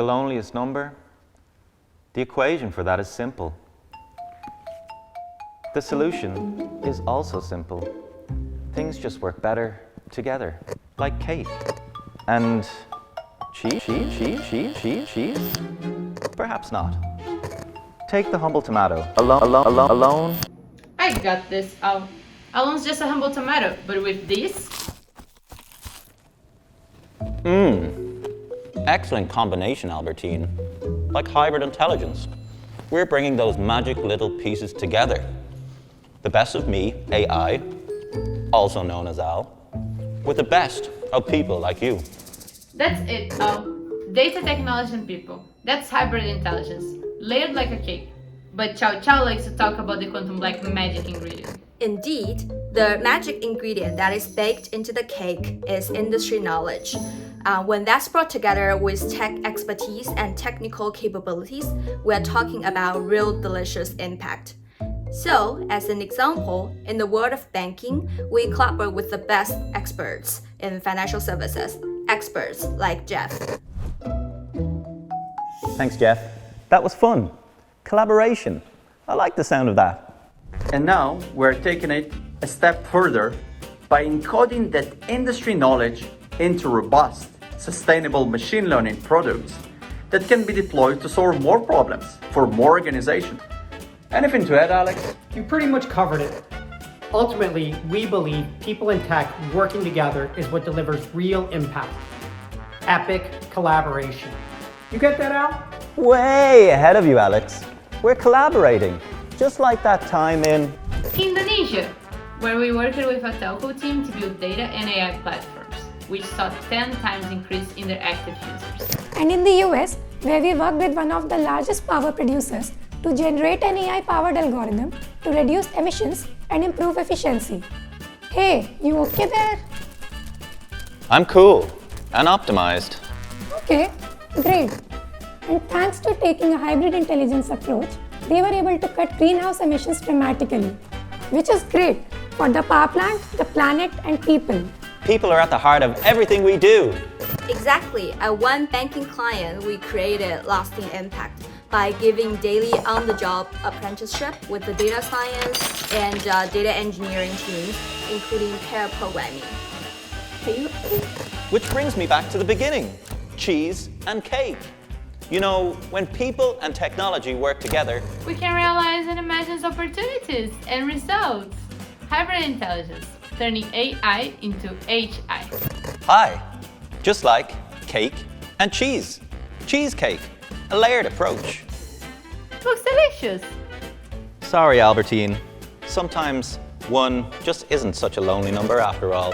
the loneliest number? The equation for that is simple. The solution is also simple. Things just work better together, like cake. And cheese? Perhaps not. Take the humble tomato. Alone. I got this. Alon's just a humble tomato, but with this? Excellent combination, Albertine. Like hybrid intelligence. We're bringing those magic little pieces together. The best of me, AI, also known as Al, with the best of people like you. That's it, Al. Data technology and people. That's hybrid intelligence, layered like a cake. But Chow Chow likes to talk about the Quantum Black magic ingredient. Indeed, the magic ingredient that is baked into the cake is industry knowledge. When that's brought together with tech expertise and technical capabilities, we're talking about real delicious impact. So, as an example, in the world of banking, we collaborate with the best experts in financial services, experts like Jeff. Thanks, Jeff. That was fun. Collaboration. I like the sound of that. And now we're taking it a step further by encoding that industry knowledge into robust, sustainable machine learning products that can be deployed to solve more problems for more organizations. Anything to add, Alex? You pretty much covered it. Ultimately, we believe people and tech working together is what delivers real impact. Epic collaboration. You get that, Al? Way ahead of you, Alex. We're collaborating, just like that time in Indonesia, where we worked with a telco team to build data and AI platforms, which saw 10 times increase in their active users. And in the US, where we worked with one of the largest power producers to generate an AI-powered algorithm to reduce emissions and improve efficiency. Hey, you okay there? I'm cool and optimized. Okay, great. And thanks to taking a hybrid intelligence approach, they were able to cut greenhouse emissions dramatically, which is great for the power plant, the planet, and people. People are at the heart of everything we do. Exactly. At one banking client, we created lasting impact by giving daily on-the-job apprenticeship with the data science and data engineering teams, including pair programming. Which brings me back to the beginning, cheese and cake. You know, when people and technology work together, We can realize and imagine opportunities and results. Hybrid intelligence, turning AI into HI. hi, just like cake and cheese. Cheesecake, a layered approach. Looks delicious. Sorry, Albertine. Sometimes one just isn't such a lonely number after all.